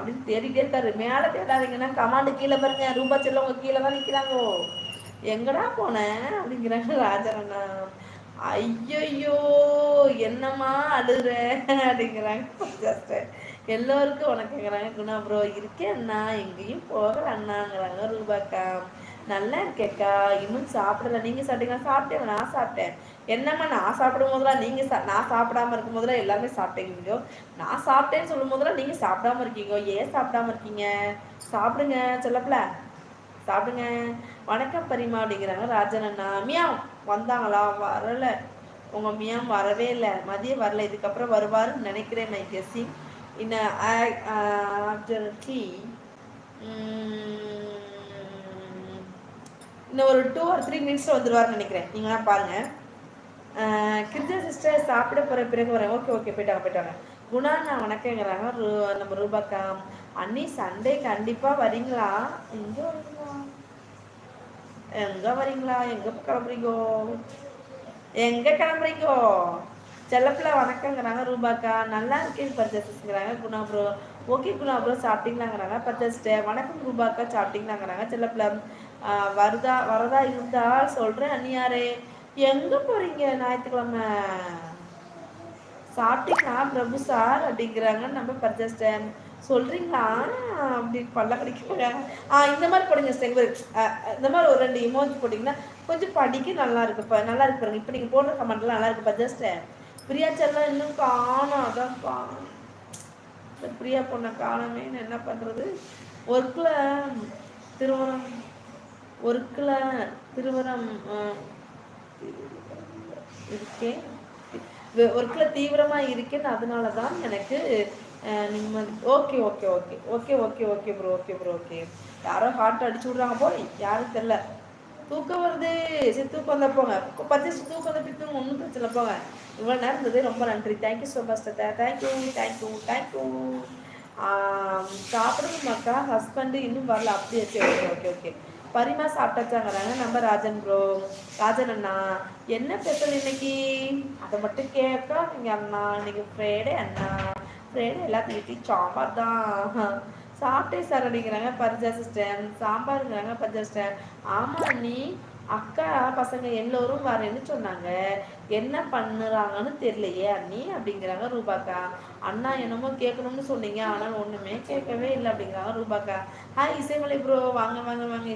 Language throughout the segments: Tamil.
அப்படின்னு தேடிட்டே இருக்காரு. மேலே தேடாதீங்கன்னா கமாண்டு கீழே பாருங்க, ரூபா செல்லவங்க கீழே தான் நிற்கிறாங்கோ. எங்கடா போனேன் அப்படிங்கிறாங்க ராஜரண்ணா. ஐயோ என்னம்மா அழுற அப்படிங்கிறாங்க. எல்லோருக்கும் வணக்கங்கிறாங்க. குணா ப்ரோ இருக்கேன் அண்ணா, எங்கேயும் போகல அண்ணாங்கிறாங்க ரூபாக்கா. நல்லா இருக்கேக்கா, இன்னும் சாப்பிடல, நீங்க சாப்பிட்டீங்களா? சாப்பிட்டேன், நான் சாப்பிட்டேன். என்னம்மா நான் சாப்பிடும் போதெல்லாம் நீங்க நான் சாப்பிடாம இருக்கும் போதெல்லாம் எல்லாருமே சாப்பிட்டீங்க, நான் சாப்பிட்டேன்னு சொல்லும் போதெல்லாம் நீங்க சாப்பிடாம இருக்கீங்க, ஏன் சாப்பிடாம இருக்கீங்க? சாப்பிடுங்க செல்லப்பில, சாப்பிடுங்க. வணக்கம் பரிமா அப்படிங்கிறாங்க ராஜன் அண்ணா. மியாம் வந்தாங்களா? வரல, உங்க மியாம் வரவே இல்லை, மதியம் வரல, இதுக்கப்புறம் வருவாருன்னு நினைக்கிறேன். மை கெஸ்ஸிங் இன்னும் ஆஃப்டர் டீ. இன்னும் ஒரு 2 or 3 மினிட்ஸில் வந்துடுவார்னு நினைக்கிறேன். நீங்களாம் பாருங்கள். கிருஜா சிஸ்டர் சாப்பிட போகிற பிறகு வரேன். ஓகே ஓகே, போயிட்டாங்க. குணா நான் வணக்கங்கிறாங்க நம்ம ரூபாக்கா. அண்ணி சண்டே கண்டிப்பாக வரீங்களா? எங்கே வரீங்களா? எங்கே கிளம்புறீங்கோ? செல்லப்பில் வணக்கங்கிறாங்க ரூபாக்கா. நல்லா இருக்கேன்னு பர்ச்சேஸ்ங்கிறாங்க Guna bro. Okay Guna bro சாப்பிட்டீங்களாங்கிறாங்க பர்ச்சேஸ்ட்டு. வணக்கம் ரூபாக்கா, சாப்பிட்டீங்களாங்கிறாங்க செல்லப்பில். வரதா இருந்தா சொல்கிறேன் அண்ணியாரே. எங்கே போகிறீங்க ஞாயிற்றுக்கிழமை? சாப்பிட்டீங்களா பிரபு சார் அப்படிங்கிறாங்க நம்ம பர்ச்சேஸ்டன். சொல்கிறீங்களா அப்படி பல்ல கடிக்க. இந்த மாதிரி போடுங்க ஸ்டெங்கர், இந்த மாதிரி ஒரு 2 இமோஜி போட்டிங்கன்னா கொஞ்சம் படிக்க நல்லா இருக்கு. நல்லா இருக்கு பாருங்க. இப்போ நீங்கள் போடுற கமெண்ட்லாம் நல்லா இருக்கு பர்ச்சேஸ்டன். பிரியா செல்லாம் இன்னும் காணும், அதான் காணும். பிரியா பொண்ணை காணமே, என்ன பண்ணுறது? திருவரம் இருக்கேன், ஒர்க்கில் தீவிரமாக இருக்கேன்னு, அதனால தான் எனக்கு நிம்மதி. Okay okay okay okay okay okay bro, okay bro, okay. யாரோ ஹார்ட் அடிச்சு விட்றாங்க போய், யாரும் தெரில. தூக்கம் வருது, சரி தூக்கம் வந்தால் போங்க. பர்ச்சேஸ் தூக்கம் வந்து பிடிக்கும், ஒன்றும் பிரச்சனை, போங்க. இவ்வளோ நேரம் இருந்தது ரொம்ப நன்றி. Thank you so much. தேங்க்யூ. சாப்பிடுங்க மக்கா, ஹஸ்பண்டு இன்னும் வரல. அப்படியே சரி, ஓகே ஓகே. பரிமா சாப்பிட்டாச்சாங்கிறாங்க நம்ம ராஜன் அண்ணா. என்ன ஸ்பெஷல் இன்னைக்கு? அதை மட்டும் கேட்க நீங்கள் அண்ணா. இன்னைக்கு ஃப்ரைடே அண்ணா, ஃப்ரைடே எல்லாத்தையும் வீட்டையும் சாம்பார் தான். சாப்பிட்டே சார் அப்படிங்கிறாங்க பரிஜா சிஸ்டர். சாம்பாருங்கிறாங்க பரிஜா சிஸ்டர். ஆமாம் நீ அக்கா பசங்க எல்லோரும் வரேன்னு சொன்னாங்க, என்ன பண்ணுறாங்கன்னு தெரியலையே அண்ணி அப்படிங்கிறாங்க ரூபாக்கா. அண்ணா என்னமோ கேட்கணும்னு சொன்னீங்க, ஆனால் ஒன்றுமே கேட்கவே இல்லை அப்படிங்கிறாங்க ரூபாக்கா. ஹாய் இசைமலை ப்ரோ, வாங்க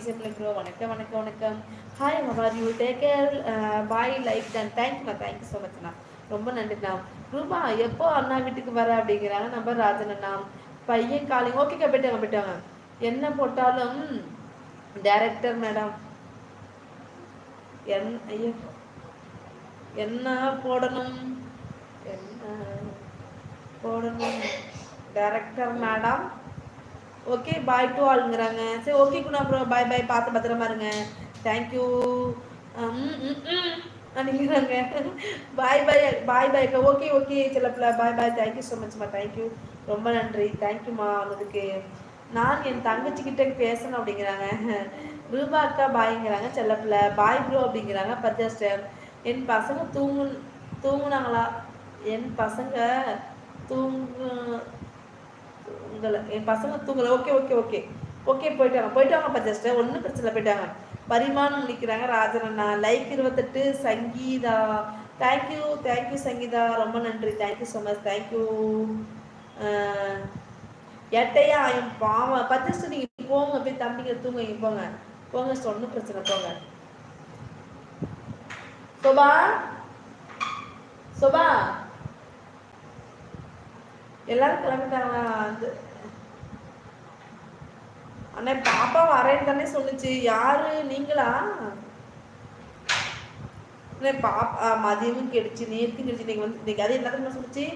இசைமலை ப்ரோ. வணக்கம். Hi how are you, take care, bye, like done. Thank you so மச்ண்ணா, ரொம்ப நன்றிண்ணா. ரூபா எப்போ அண்ணா வீட்டுக்கு வர அப்படிங்கிறாங்க நம்ம ராஜன் அண்ணா. பையன் காலிங். ஓகேக்கா, போயிட்டாங்க. என்ன போட்டாலும் டைரக்டர் மேடம் என்ன போடணும் director madam. Okay, bye to ஆளுங்கிறாங்க. சரி okay Guna bro, bye bye, பார்த்து பத்திரமா இருங்க. தேங்க்யூ நினைக்கிறாங்க. பாய் ஓகே சிலப்பில் பாய். தேங்க்யூ ஸோ மச்மா, தேங்க்யூ, ரொம்ப நன்றி. தேங்க்யூம்மா வந்ததுக்கு. நான் என் தங்கச்சிக்கிட்ட பேசணும் அப்படிங்கிறாங்க ரூபா அக்கா. பாய்ங்கிறாங்க செல்லப்பில். பாய் ப்ரோ அப்படிங்கிறாங்க பர்ஜஸ்டர். என் பசங்க தூங்குனாங்களா? என் பசங்க தூங்கலை. ஓகே போயிட்டாங்க பர்ஜஸ்டர், ஒன்றும் பிரச்சனை, போயிட்டாங்க. பரிமாணம் நிற்கிறாங்க ராஜன் அண்ணா. லைக் 28 சங்கீதா. தேங்க்யூ சங்கீதா, ரொம்ப நன்றி. Thank you so much, thank you. எட்டையா பாவம் பர்ச்சேஸ்ட். நீங்கள் போங்க, போய் தம்பிங்க தூங்க போங்க, ஒன்றும் பிரச்சனை, போங்க. சோபா எல்லாரும் கிளம்பிட்டாங்களா? அண்ணா பாப்பா வரேன்னு தானே சொன்னிச்சு. யாரு நீங்களா? பாப்பா மதியமும் கெடுச்சு, நேற்று கெடுச்சு. இன்னைக்கு அது எல்லாத்துக்கும் சொல்லிச்சு,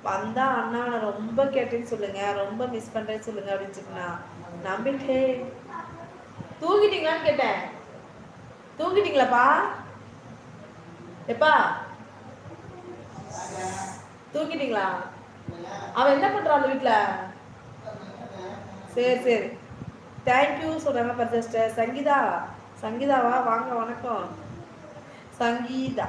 வந்தா அண்ணா நான் ரொம்ப கேட்டேன்னு சொல்லுங்க, ரொம்ப மிஸ் பண்றேன்னு சொல்லுங்க அப்படின்னு சொன்னா நம்பிட்டே. தூங்கிட்டீங்களான்னு கேட்டேன். தூங்கிட்டீங்களாப்பா? எப்பா தூங்கிட்டீங்களா? அவன் என்ன பண்றான் அந்த வீட்டுல? சரி தேங்க்யூ சொல்றாங்க பர்ஜஸ்டர். சங்கீதாவா? வாங்க, வணக்கம் சங்கீதா.